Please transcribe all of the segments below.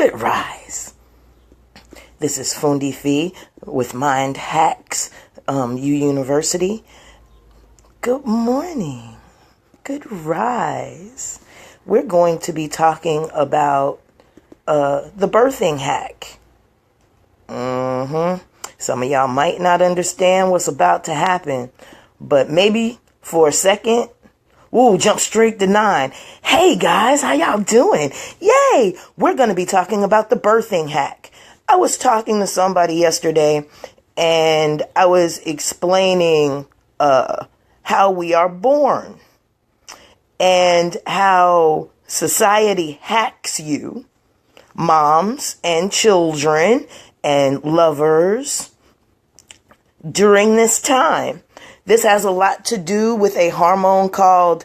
Good rise. This is Fundi Fee with Mind Hacks, U University. Good morning. Good rise. We're going to be talking about the birthing hack. Some of y'all might not understand what's about to happen, but maybe for a second, jump straight to 9. Hey guys, how y'all doing? Yay! We're going to be talking about the birthing hack. I was talking to somebody yesterday and I was explaining how we are born and how society hacks you, moms and children and lovers, during this time. This has a lot to do with a hormone called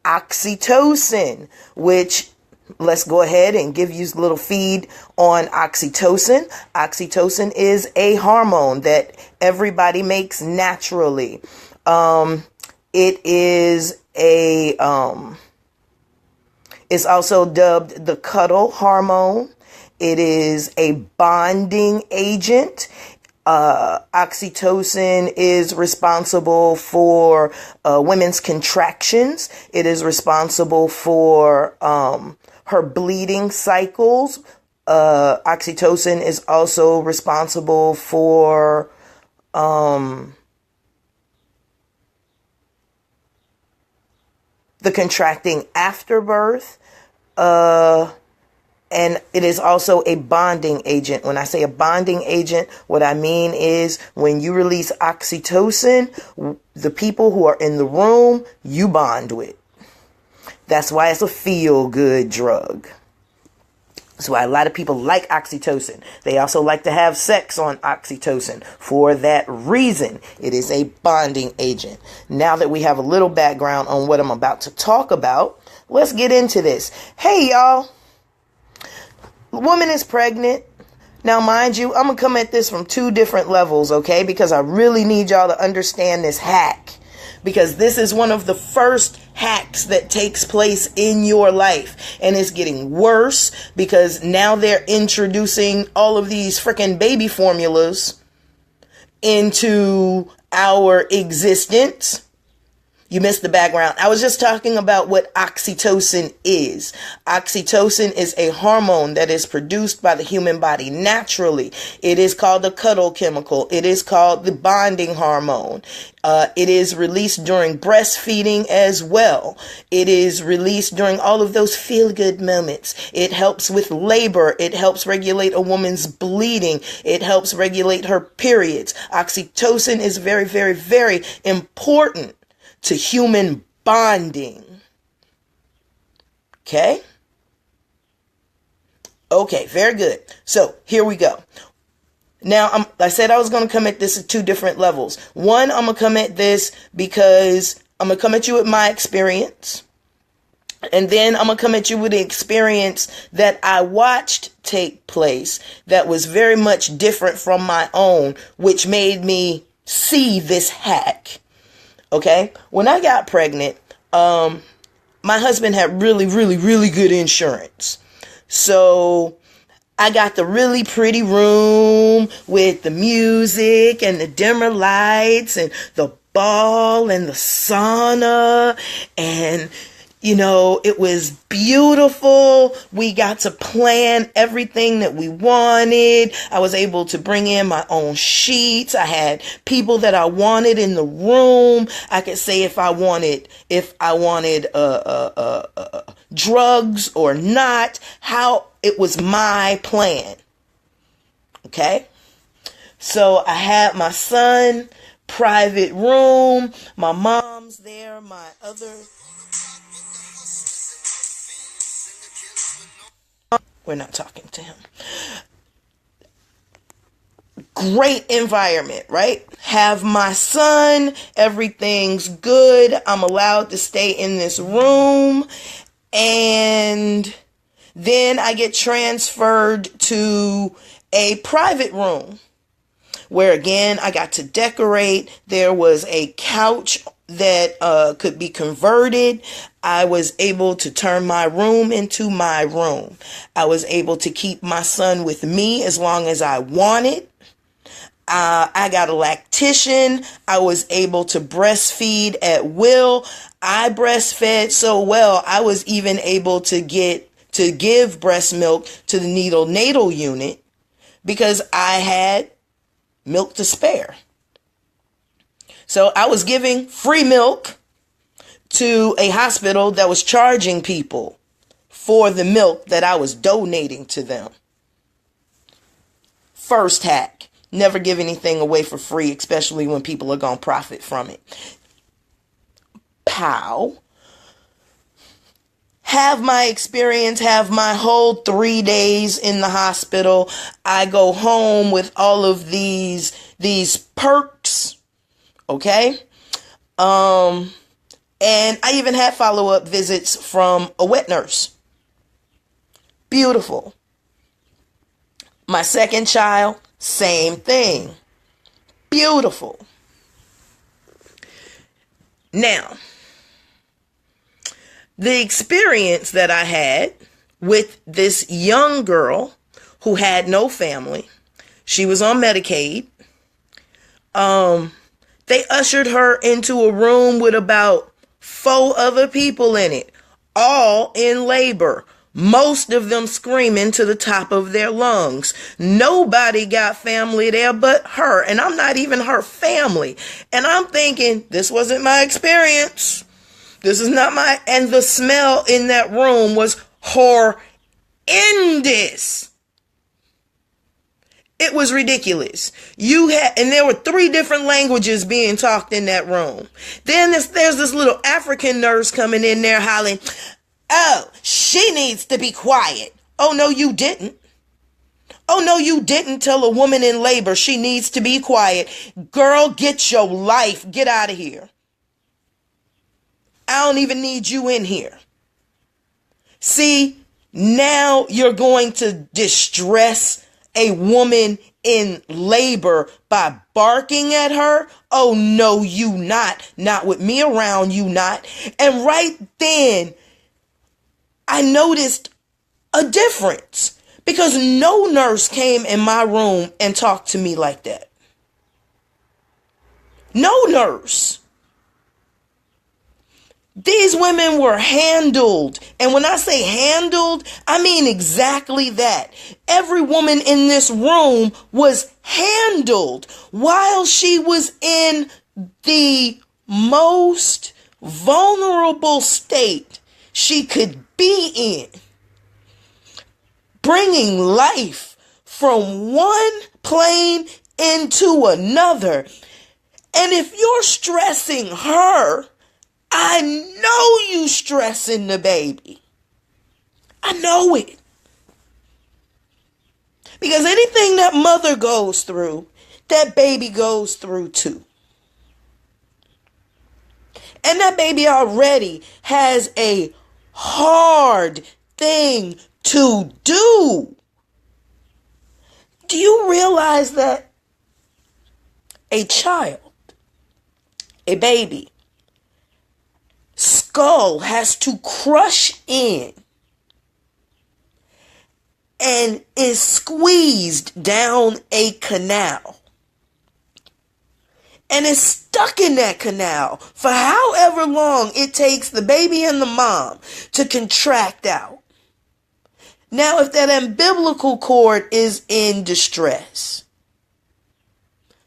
oxytocin, which, let's go ahead and give you a little feed on oxytocin. Oxytocin is a hormone that everybody makes naturally. It is it's also dubbed the cuddle hormone. It is a bonding agent. Oxytocin is responsible for women's contractions. It is responsible for her bleeding cycles. Oxytocin is also responsible for the contracting after birth. And it is also a bonding agent. When I say a bonding agent, what I mean is when you release oxytocin, the people who are in the room, you bond with. That's why it's a feel-good drug. That's why a lot of people like oxytocin. They also like to have sex on oxytocin. For that reason, it is a bonding agent. Now that we have a little background on what I'm about to talk about, let's get into this. Hey, y'all. Woman is pregnant. Now, mind you, I'm going to come at this from 2 different levels, okay? Because I really need y'all to understand this hack. Because this is one of the first hacks that takes place in your life. And it's getting worse because now they're introducing all of these freaking baby formulas into our existence. You missed the background. I was just talking about what oxytocin is. Oxytocin is a hormone that is produced by the human body naturally. It is called the cuddle chemical. It is called the bonding hormone. It is released during breastfeeding as well. It is released during all of those feel-good moments. It helps with labor. It helps regulate a woman's bleeding. It helps regulate her periods. Oxytocin is very, very, very important to human bonding. Okay? Okay, very good. So here we go. Now, I said I was going to come at this at 2 different levels. One, I'm going to come at this because I'm going to come at you with my experience. And then I'm going to come at you with the experience that I watched take place that was very much different from my own, which made me see this hack. Okay, when I got pregnant, my husband had really, really, really good insurance. So I got the really pretty room with the music and the dimmer lights and the ball and the sauna, and you know, it was beautiful. We got to plan everything that we wanted. I was able to bring in my own sheets. I had people that I wanted in the room. I could say if I wanted drugs or not, how it was my plan. Okay? So I had my son, private room, my mom's there, my other... We're not talking to him. Great environment, right? Have my son. Everything's good. I'm allowed to stay in this room. And then I get transferred to a private room where, again, I got to decorate. There was a couch that could be converted. I was able to turn my room into my room. I was able to keep my son with me as long as I wanted. I got a lactation. I was able to breastfeed at will. I breastfed so well, I was even able to give breast milk to the neonatal unit because I had milk to spare. So I was giving free milk to a hospital that was charging people for the milk that I was donating to them. First hack. Never give anything away for free, especially when people are going to profit from it. Pow. Have my experience, have my whole 3 days in the hospital. I go home with all of these perks. Okay? And I even had follow-up visits from a wet nurse. Beautiful. My second child, same thing. Beautiful. Now, the experience that I had with this young girl who had no family, she was on Medicaid. They ushered her into a room with about 4 other people in it, all in labor. Most of them screaming to the top of their lungs. Nobody got family there but her. And I'm not even her family. And I'm thinking, this wasn't my experience. This is not my... And the smell in that room was horrendous. It was ridiculous. And there were 3 different languages being talked in that room. Then there's this little African nurse coming in there hollering, "Oh, she needs to be quiet." Oh, no, you didn't. Oh, no, you didn't tell a woman in labor she needs to be quiet. Girl, get your life. Get out of here. I don't even need you in here. See, now you're going to distress a woman in labor by barking at her? Oh, no, you not. Not with me around, you not. And right then, I noticed a difference because no nurse came in my room and talked to me like that. No nurse. These women were handled. And when I say handled, I mean exactly that. Every woman in this room was handled while she was in the most vulnerable state she could be in. Bringing life from one plane into another. And if you're stressing her, I know you stressing the baby. I know it. Because anything that mother goes through, that baby goes through too. And that baby already has a hard thing to do. Do you realize that a child, a baby, skull has to crush in and is squeezed down a canal and is stuck in that canal for however long it takes the baby and the mom to contract out? Now, if that umbilical cord is in distress,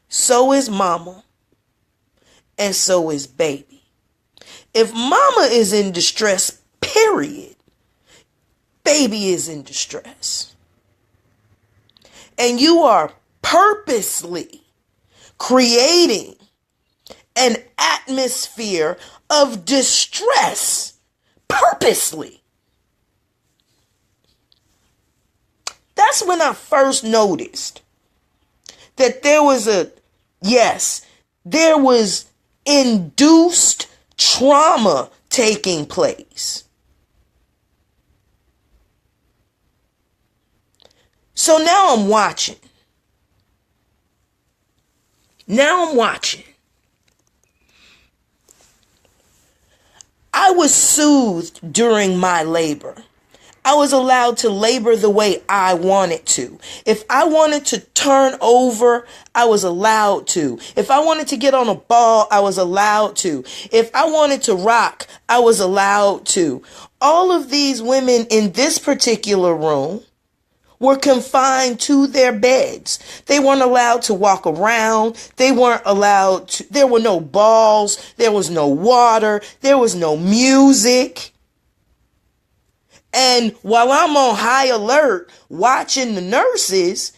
so is mama and so is baby. If mama is in distress, period, baby is in distress. And you are purposely creating an atmosphere of distress. Purposely. That's when I first noticed that there was induced trauma taking place. So now I'm watching. I was soothed during my labor. I was allowed to labor the way I wanted to. If I wanted to turn over, I was allowed to. If I wanted to get on a ball, I was allowed to. If I wanted to rock, I was allowed to. All of these women in this particular room were confined to their beds. They weren't allowed to walk around. They weren't allowed to, there were no balls. There was no water. There was no music. And while I'm on high alert watching the nurses,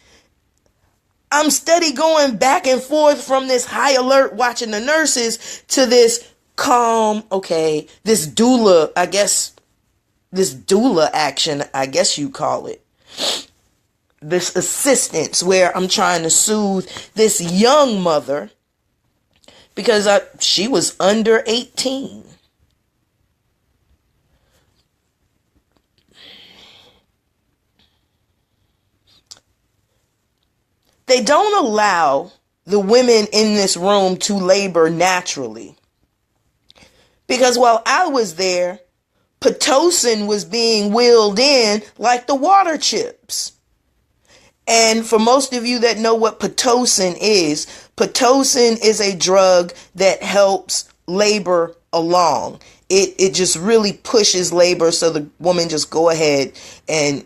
I'm steady going back and forth from this high alert watching the nurses to this calm, okay, this doula action, I guess you call it. This assistance where I'm trying to soothe this young mother because she was under 18. They don't allow the women in this room to labor naturally. Because while I was there, Pitocin was being wheeled in like the water chips. And for most of you that know what Pitocin is a drug that helps labor along. It just really pushes labor so the woman just go ahead and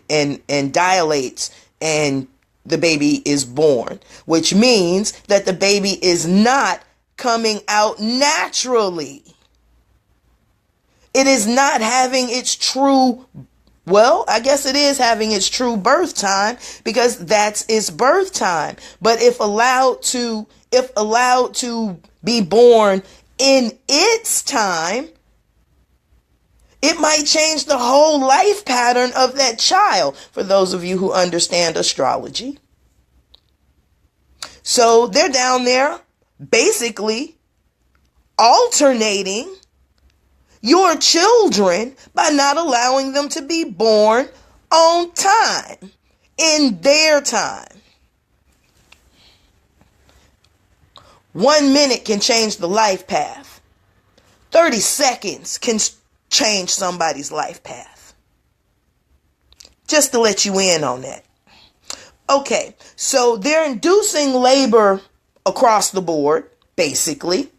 dilates and the baby is born, which means that the baby is not coming out naturally. It is not having its true, well, I guess it is having its true birth time because that's its birth time. But if allowed to be born in its time, it might change the whole life pattern of that child, for those of you who understand astrology. So they're down there basically alternating your children by not allowing them to be born on time, in their time. 1 minute can change the life path. 30 seconds can change somebody's life path. Just to let you in on that. Okay, so they're inducing labor across the board, basically,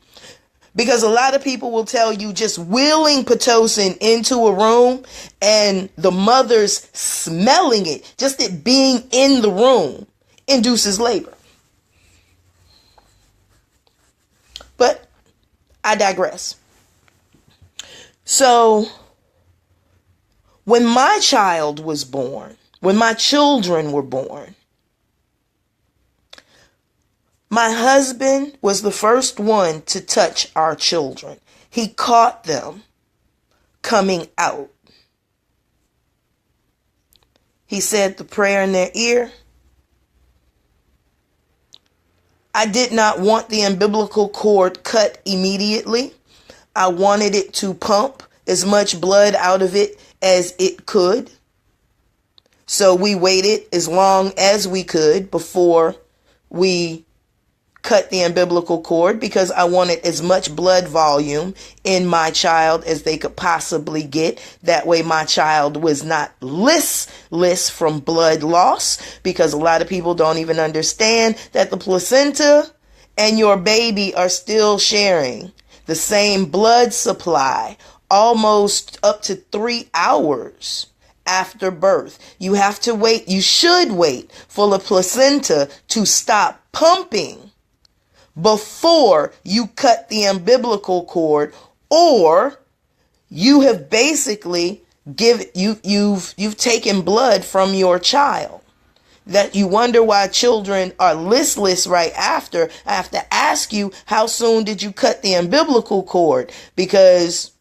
because a lot of people will tell you just wheeling Pitocin into a room and the mother's smelling it, just it being in the room, induces labor. But I digress. So, when my child was born, when my children were born, my husband was the first one to touch our children. He caught them coming out. He said the prayer in their ear. I did not want the umbilical cord cut immediately. I wanted it to pump as much blood out of it as it could. So we waited as long as we could before we cut the umbilical cord because I wanted as much blood volume in my child as they could possibly get. That way my child was not listless from blood loss, because a lot of people don't even understand that the placenta and your baby are still sharing the same blood supply almost up to 3 hours after birth. You have to wait. You should wait for the placenta to stop pumping before you cut the umbilical cord, or you have basically you've taken blood from your child. That you wonder why children are listless right after. I have to ask you, how soon did you cut the umbilical cord? Because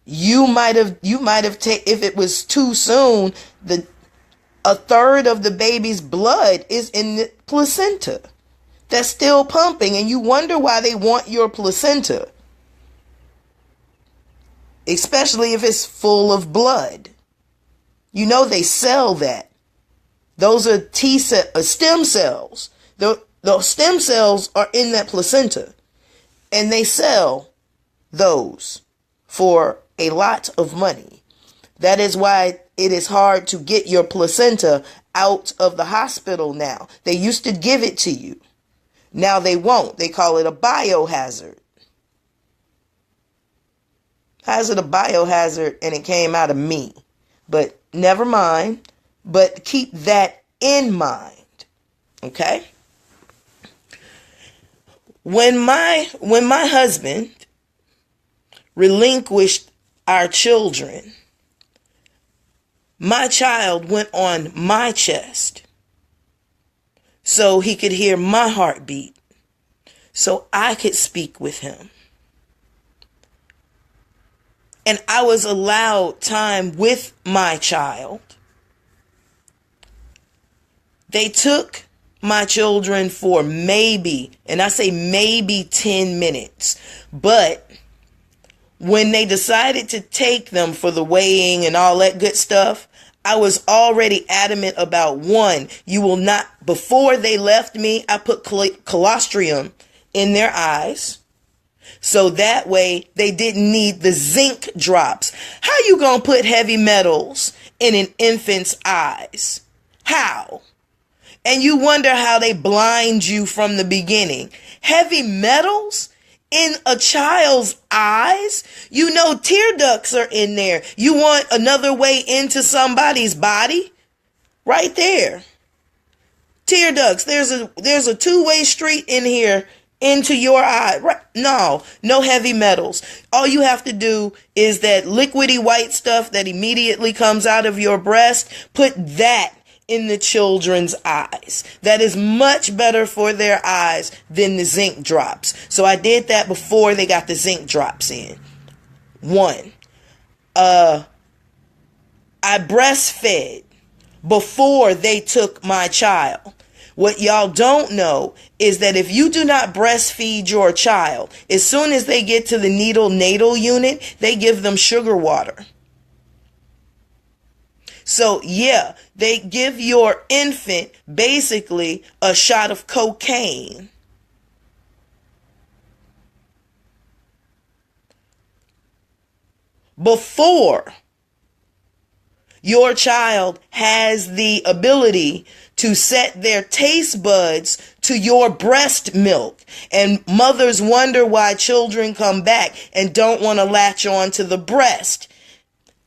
you might have if it was too soon, a third of the baby's blood is in the placenta that's still pumping, and you wonder why they want your placenta, especially if it's full of blood. You know they sell that. Those are stem cells. The stem cells are in that placenta, and they sell those for a lot of money. That is why it is hard to get your placenta out of the hospital now. They used to give it to you. Now they won't. They call it a biohazard. How's it a biohazard and it came out of me? But never mind. But keep that in mind. Okay? When my husband relinquished our children, my child went on my chest so he could hear my heartbeat, so I could speak with him. And I was allowed time with my child. They took my children for maybe, and I say maybe 10 minutes. But when they decided to take them for the weighing and all that good stuff, I was already adamant about one, you will not, before they left me, I put colostrum in their eyes. So that way they didn't need the zinc drops. How you gonna put heavy metals in an infant's eyes? How? And you wonder how they blind you from the beginning. Heavy metals in a child's eyes? You know tear ducts are in there. You want another way into somebody's body? Right there. Tear ducts. There's a two-way street in here into your eye. Right? No heavy metals. All you have to do is that liquidy white stuff that immediately comes out of your breast. Put that in the children's eyes. That is much better for their eyes than the zinc drops. So I did that before they got the zinc drops in. One, I breastfed before they took my child. What y'all don't know is that if you do not breastfeed your child, as soon as they get to the neonatal unit, they give them sugar water. So yeah, they give your infant basically a shot of cocaine. Before your child has the ability to set their taste buds to your breast milk. And mothers wonder why children come back and don't want to latch on to the breast.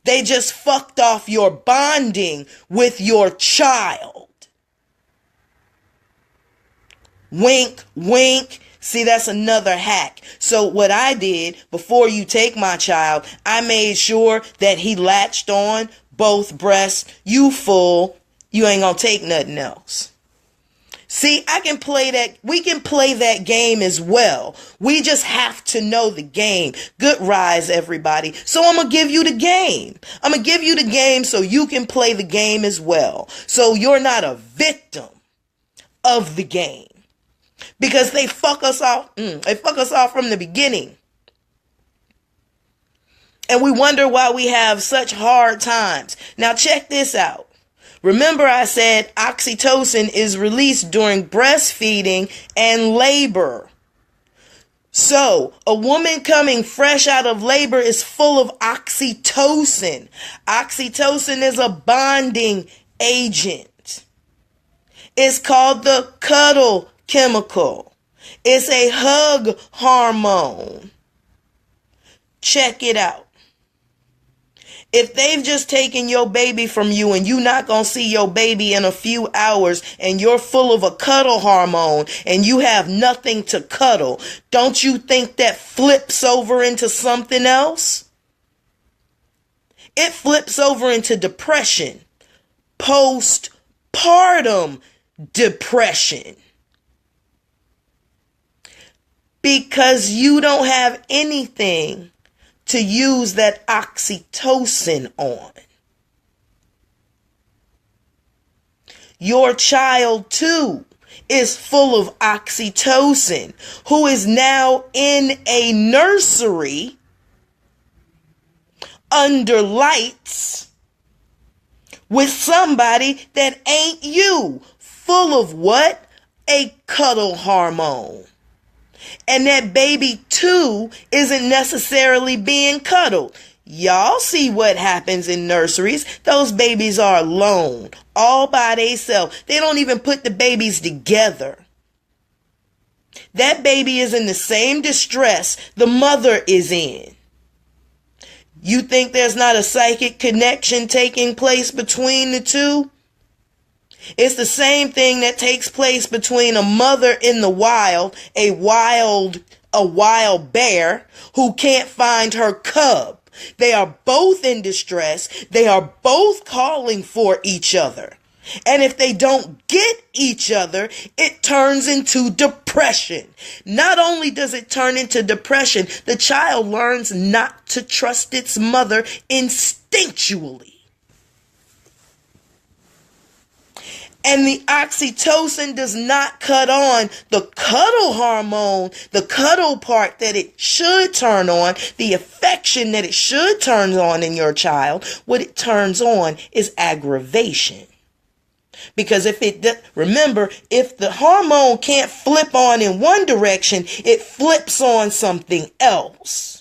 They just fucked off your bonding with your child. Wink, wink. See, that's another hack. So what I did before you take my child, I made sure that he latched on both breasts. You full. You ain't gonna take nothing else. See, I can play that. We can play that game as well. We just have to know the game. Good rise, everybody. So I'm going to give you the game. I'm going to give you the game so you can play the game as well. So you're not a victim of the game. Because they fuck us off. They fuck us off from the beginning. And we wonder why we have such hard times. Now check this out. Remember I said oxytocin is released during breastfeeding and labor. So a woman coming fresh out of labor is full of oxytocin. Oxytocin is a bonding agent. It's called the cuddle chemical. It's a hug hormone. Check it out. If they've just taken your baby from you and you're not going to see your baby in a few hours and you're full of a cuddle hormone and you have nothing to cuddle, don't you think that flips over into something else? It flips over into depression, postpartum depression. Because you don't have anything to use that oxytocin on. Your child too is full of oxytocin, who is now in a nursery under lights with somebody that ain't you, full of what? A cuddle hormone. And that baby too isn't necessarily being cuddled. Y'all see what happens in nurseries. Those babies are alone, all by themselves. They don't even put the babies together. That baby is in the same distress the mother is in. You think there's not a psychic connection taking place between the two? It's the same thing that takes place between a mother in the wild, a wild bear who can't find her cub. They are both in distress. They are both calling for each other. And if they don't get each other, it turns into depression. Not only does it turn into depression, the child learns not to trust its mother instinctually. And the oxytocin does not cut on the cuddle hormone, the cuddle part that it should turn on, the affection that it should turn on in your child. What it turns on is aggravation. Because remember, if the hormone can't flip on in one direction, it flips on something else.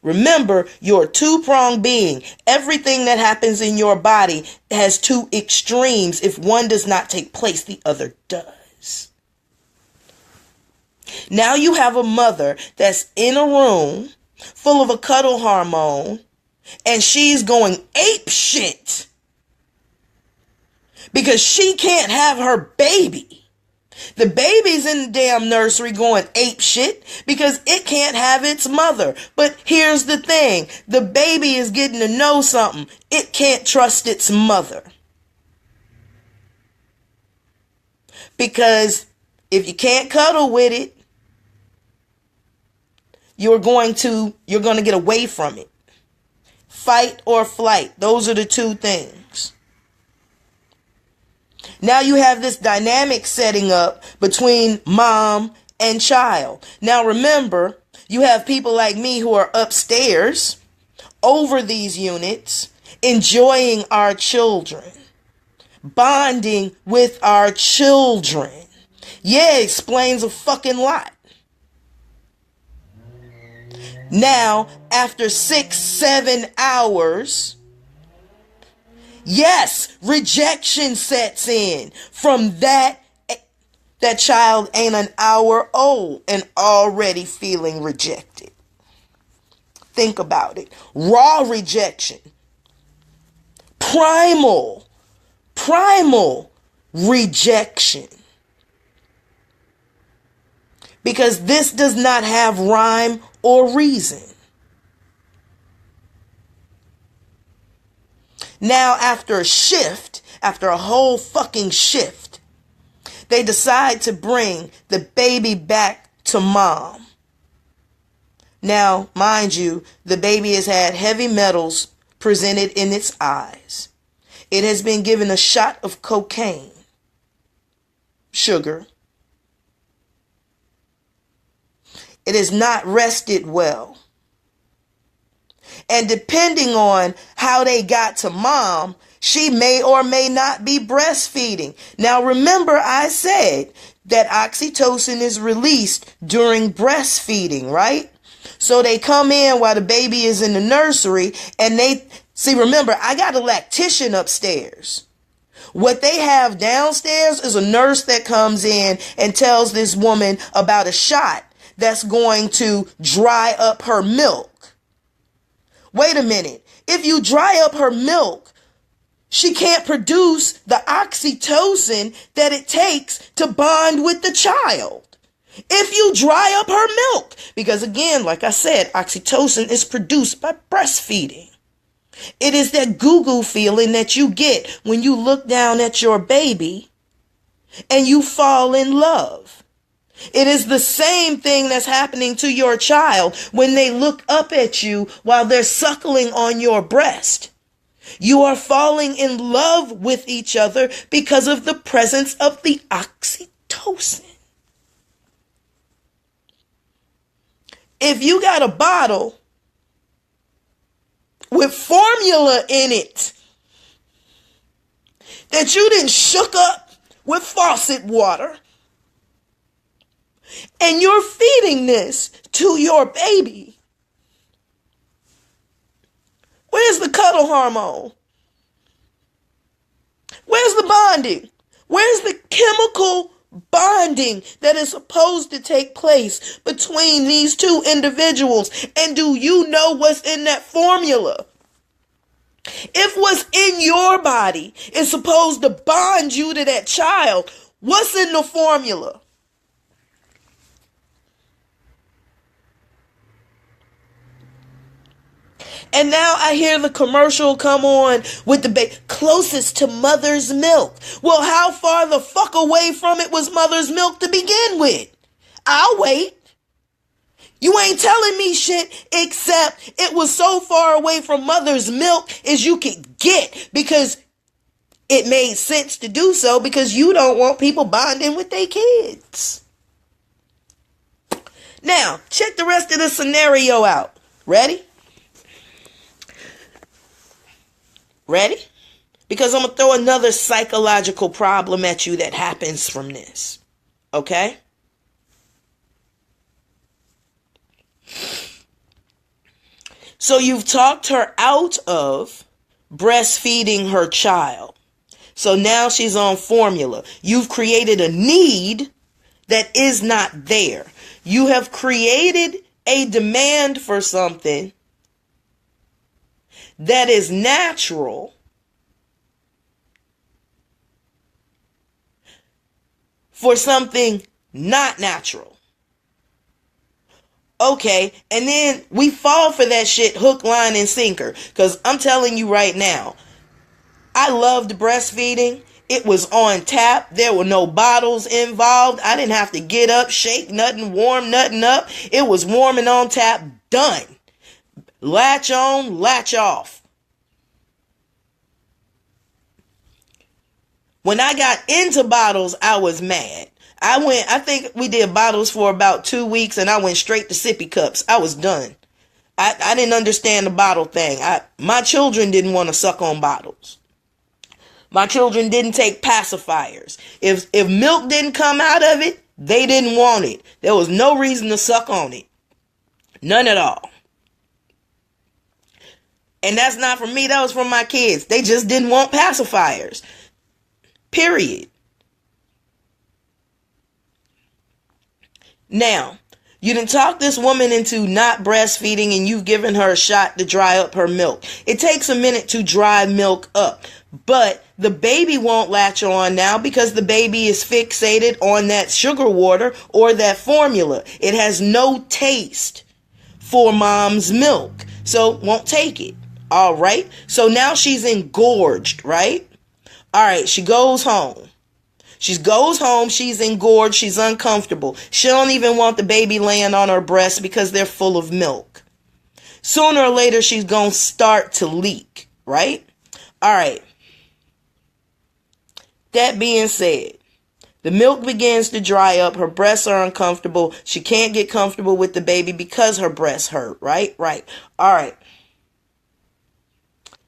Remember, you're a two-pronged being. Everything that happens in your body has two extremes. If one does not take place, the other does. Now you have a mother that's in a room full of a cuddle hormone, and she's going ape shit because she can't have her baby. The baby's in the damn nursery going ape shit because it can't have its mother. But here's the thing. The baby is getting to know something. It can't trust its mother. Because if you can't cuddle with it, you're going to get away from it. Fight or flight. Those are the two things. Now you have this dynamic setting up between mom and child. Now remember, you have people like me who are upstairs over these units, enjoying our children, bonding with our children. Yeah, it explains a fucking lot. Now, after 6-7 hours, yes, rejection sets in. From that child ain't an hour old and already feeling rejected. Think about it. Raw rejection. Primal rejection. Because this does not have rhyme or reason. Now, after a whole fucking shift, they decide to bring the baby back to mom. Now, mind you, the baby has had heavy metals presented in its eyes. It has been given a shot of cocaine, sugar. It has not rested well. And depending on how they got to mom, she may or may not be breastfeeding. Now, remember, I said that oxytocin is released during breastfeeding, right? So they come in while the baby is in the nursery and remember, I got a lactician upstairs. What they have downstairs is a nurse that comes in and tells this woman about a shot that's going to dry up her milk. Wait a minute. If you dry up her milk, she can't produce the oxytocin that it takes to bond with the child. If you dry up her milk, because again, like I said, oxytocin is produced by breastfeeding. It is that goo-goo feeling that you get when you look down at your baby and you fall in love. It is the same thing that's happening to your child when they look up at you while they're suckling on your breast. You are falling in love with each other because of the presence of the oxytocin. If you got a bottle with formula in it that you didn't shook up with faucet water, and you're feeding this to your baby. Where's the cuddle hormone? Where's the bonding? Where's the chemical bonding that is supposed to take place between these two individuals? And do you know what's in that formula? If what's in your body is supposed to bond you to that child, what's in the formula? And now I hear the commercial come on with the baby closest to mother's milk. Well, how far the fuck away from it was mother's milk to begin with? I'll wait. You ain't telling me shit except it was so far away from mother's milk as you could get, because it made sense to do so, because you don't want people bonding with their kids. Now, check the rest of the scenario out. Ready? Ready? Because I'm going to throw another psychological problem at you that happens from this. Okay? So you've talked her out of breastfeeding her child. So now she's on formula. You've created a need that is not there. You have created a demand for something that is natural for something not natural. Okay, and then we fall for that shit hook, line, and sinker. Because I'm telling you right now, I loved breastfeeding. It was on tap. There were no bottles involved. I didn't have to get up, shake nothing, warm nothing up. It was warm and on tap, done. Latch on, latch off. When I got into bottles, I was mad. I think we did bottles for about 2 weeks, and I went straight to sippy cups. I was done. I didn't understand the bottle thing. My children didn't want to suck on bottles. My children didn't take pacifiers. If milk didn't come out of it, they didn't want it. There was no reason to suck on it. None at all. And that's not from me. That was from my kids. They just didn't want pacifiers. Period. Now, you done talk this woman into not breastfeeding, and you've given her a shot to dry up her milk. It takes a minute to dry milk up, but the baby won't latch on now because the baby is fixated on that sugar water or that formula. It has no taste for mom's milk, so won't take it. All right. So now she's engorged, right? All right. She goes home. She goes home, she's engorged, she's uncomfortable. She don't even want the baby laying on her breast because they're full of milk. Sooner or later, she's going to start to leak, right? All right. That being said, the milk begins to dry up. Her breasts are uncomfortable. She can't get comfortable with the baby because her breasts hurt, right? Right. All right.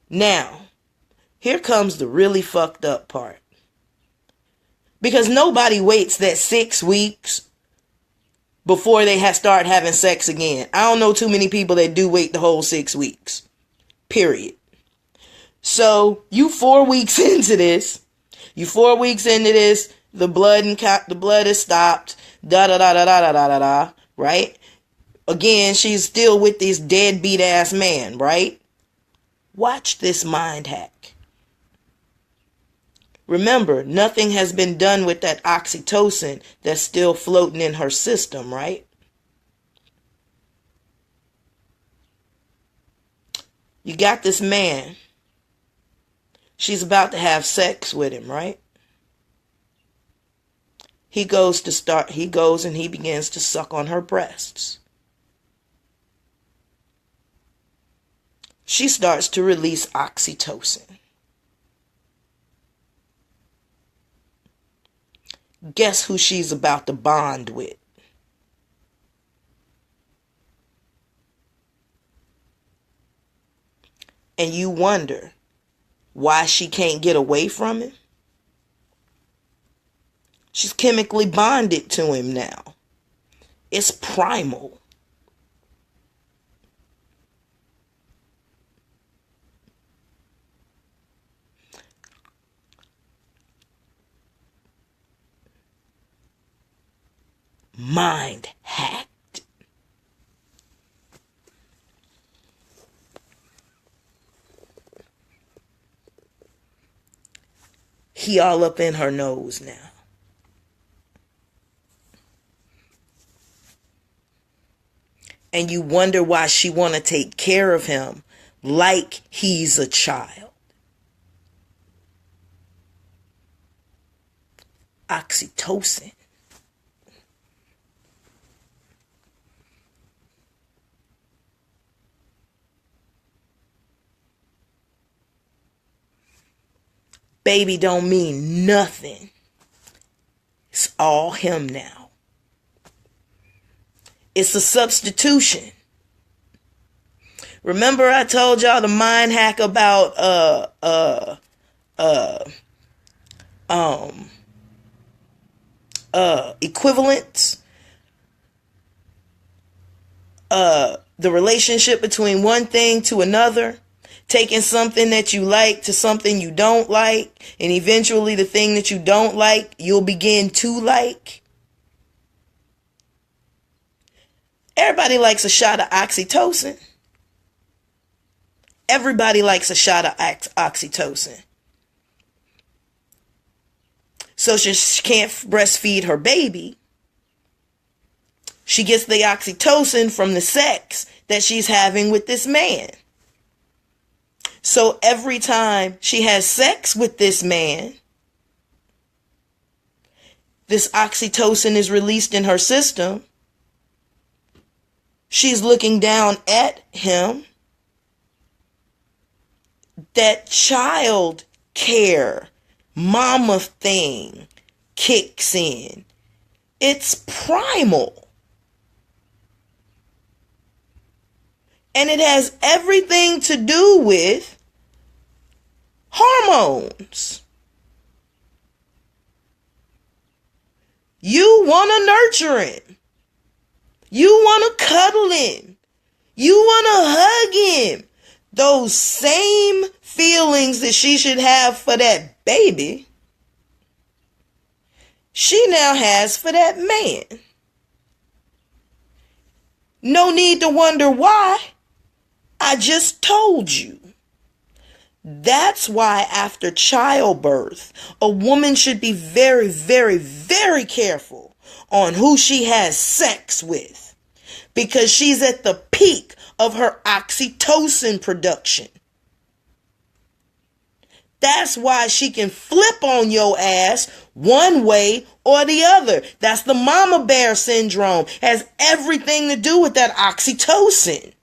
Now, here comes the really fucked up part. Because nobody waits that 6 weeks before they start having sex again. I don't know too many people that do wait the whole 6 weeks. Period. So you 4 weeks into this. The blood is stopped. Da da da da da da da da da. Right? Again, she's still with this deadbeat ass man. Right? Watch this mind hack. Remember, nothing has been done with that oxytocin that's still floating in her system, right? You got this man. She's about to have sex with him, right? He goes and he begins to suck on her breasts. She starts to release oxytocin. Guess who she's about to bond with? And you wonder why she can't get away from him? She's chemically bonded to him now. It's primal. Mind hacked. He all up in her nose now. And you wonder why she want to take care of him like he's a child. Oxytocin. Baby don't mean nothing. It's all him now. It's a substitution. Remember I told y'all the mind hack about equivalence? The relationship between one thing to another. Taking something that you like to something you don't like, and eventually the thing that you don't like, you'll begin to like. Everybody likes a shot of oxytocin. Everybody likes a shot of oxytocin. So she can't breastfeed her baby. She gets the oxytocin from the sex that she's having with this man. So every time she has sex with this man, this oxytocin is released in her system. She's looking down at him. That child care, mama thing kicks in. It's primal. And it has everything to do with hormones. You want to nurture him. You want to cuddle him. You want to hug him. Those same feelings that she should have for that baby, she now has for that man. No need to wonder why. I just told you. That's why after childbirth, a woman should be very, very, very careful on who she has sex with, because she's at the peak of her oxytocin production. That's why she can flip on your ass one way or the other. That's the mama bear syndrome. Has everything to do with that oxytocin.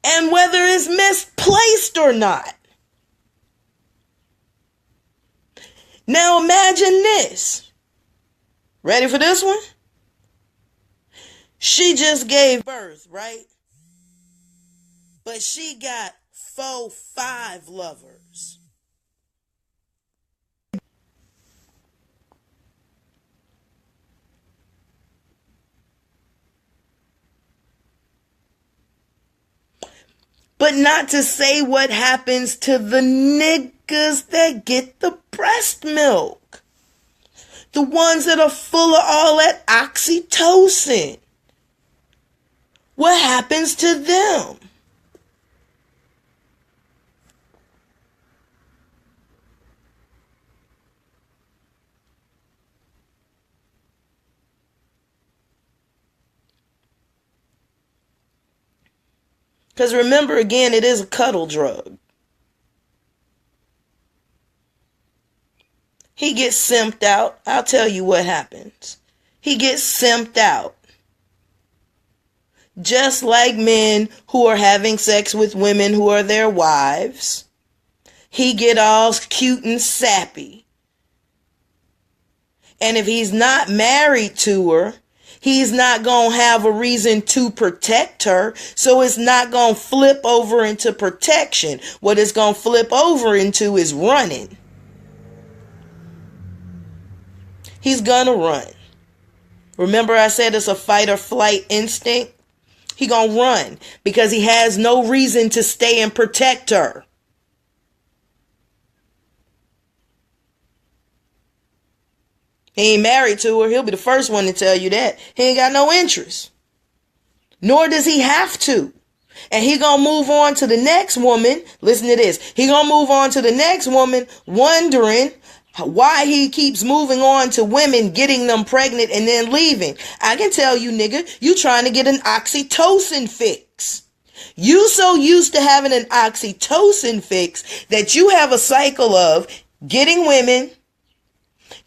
And whether it's misplaced or not. Now imagine this. Ready for this one? She just gave birth, right? But she got 4, 5 lovers. But not to say what happens to the niggas that get the breast milk. The ones that are full of all that oxytocin. What happens to them? Because remember, again, it is a cuddle drug. He gets simped out. I'll tell you what happens. He gets simped out. Just like men who are having sex with women who are their wives. He get all cute and sappy. And if he's not married to her, he's not going to have a reason to protect her. So it's not going to flip over into protection. What it's going to flip over into is running. He's gonna run. Remember I said it's a fight or flight instinct? He gonna run because he has no reason to stay and protect her. He ain't married to her. He'll be the first one to tell you that. He ain't got no interest. Nor does he have to. And he gonna move on to the next woman. Listen to this. He gonna move on to the next woman wondering why he keeps moving on to women, getting them pregnant and then leaving. I can tell you, nigga, you trying to get an oxytocin fix. You so used to having an oxytocin fix that you have a cycle of getting women,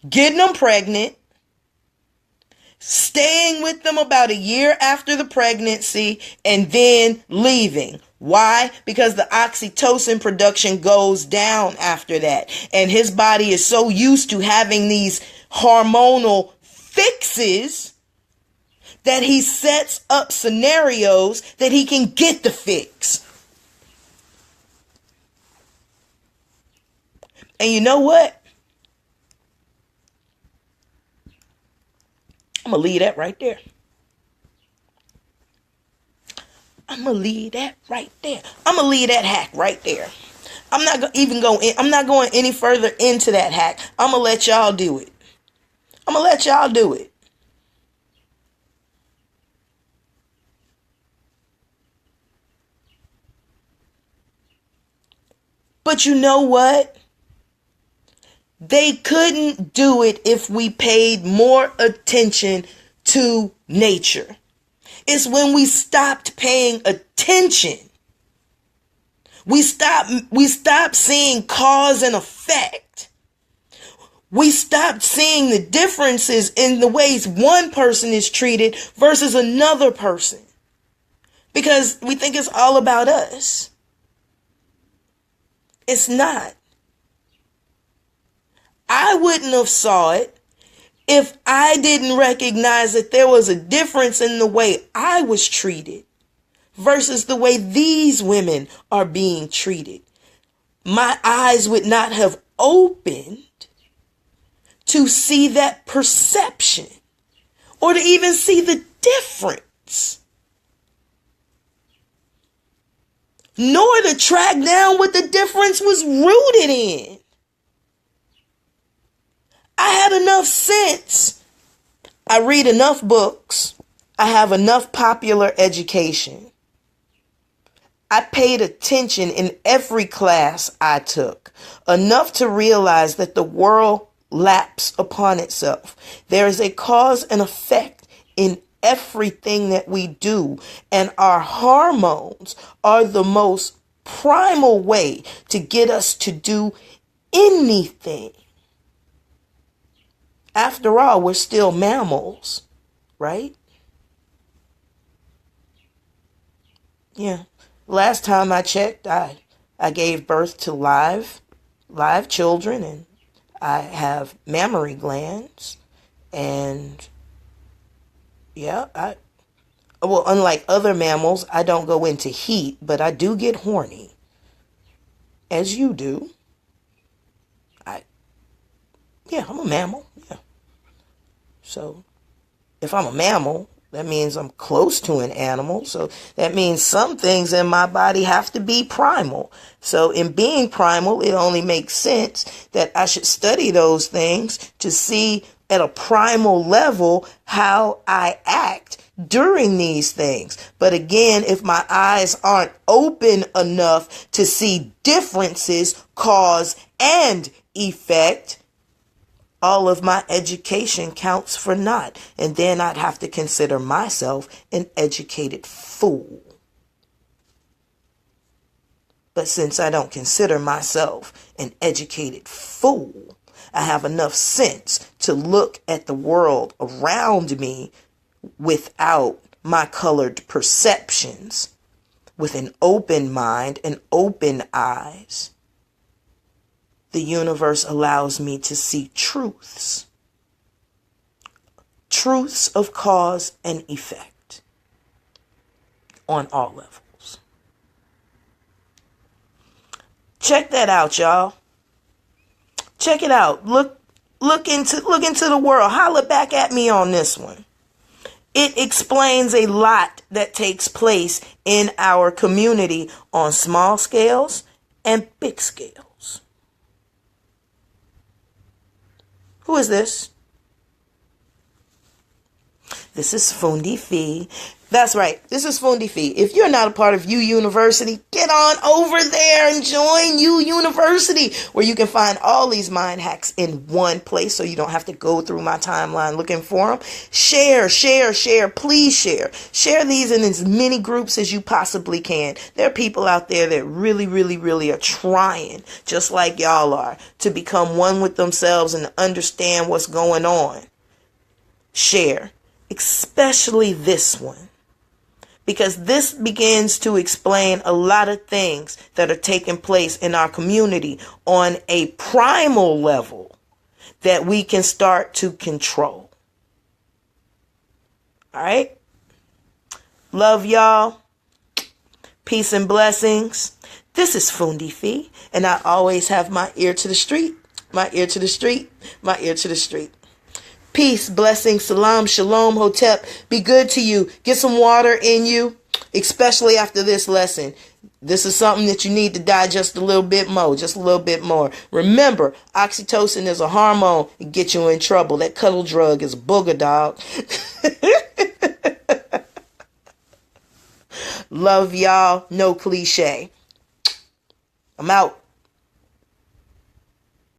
getting them pregnant, staying with them about a year after the pregnancy, and then leaving. Why? Because the oxytocin production goes down after that. And his body is so used to having these hormonal fixes that he sets up scenarios that he can get the fix. And you know what? I'm going to leave that right there. I'm going to leave that right there. I'm going to leave that hack right there. I'm not going any further into that hack. I'm going to let y'all do it. I'm going to let y'all do it. But you know what? They couldn't do it if we paid more attention to nature. It's when we stopped paying attention. We stopped seeing cause and effect. We stopped seeing the differences in the ways one person is treated versus another person. Because we think it's all about us. It's not. I wouldn't have saw it if I didn't recognize that there was a difference in the way I was treated versus the way these women are being treated. My eyes would not have opened to see that perception or to even see the difference. Nor to track down what the difference was rooted in. I had enough sense. I read enough books. I have enough popular education. I paid attention in every class I took, enough to realize that the world laps upon itself. There is a cause and effect in everything that we do, and our hormones are the most primal way to get us to do anything. After all, we're still mammals, right? Yeah. Last time I checked, I gave birth to live children, and I have mammary glands, and yeah, unlike other mammals, I don't go into heat, but I do get horny, as you do. I'm a mammal, yeah. So, if I'm a mammal, that means I'm close to an animal. So, that means some things in my body have to be primal. So, in being primal, it only makes sense that I should study those things to see at a primal level how I act during these things. But again, if my eyes aren't open enough to see differences, cause and effect, all of my education counts for naught. And then I'd have to consider myself an educated fool. But since I don't consider myself an educated fool, I have enough sense to look at the world around me without my colored perceptions, with an open mind and open eyes. The universe allows me to see truths of cause and effect on all levels. Check that out, y'all. Check it out. Look Look into the world. Holler back at me on this one. It explains a lot that takes place in our community on small scales and big scales. Who is this? This is Fundi Fee. That's right. This is Fundi Fee. If you're not a part of U University, get on over there and join U University, where you can find all these mind hacks in one place so you don't have to go through my timeline looking for them. Share. Please share. Share these in as many groups as you possibly can. There are people out there that really are trying, just like y'all are, to become one with themselves and understand what's going on. Share. Especially this one, because this begins to explain a lot of things that are taking place in our community on a primal level that we can start to control. All right. Love y'all. Peace and blessings. This is Fundi Fee, and I always have my ear to the street, my ear to the street, my ear to the street. Peace, blessings, salam, shalom, hotep. Be good to you. Get some water in you, especially after this lesson. This is something that you need to digest a little bit more, just a little bit more. Remember, oxytocin is a hormone. It gets you in trouble. That cuddle drug is a booger, dog. Love y'all. No cliche. I'm out.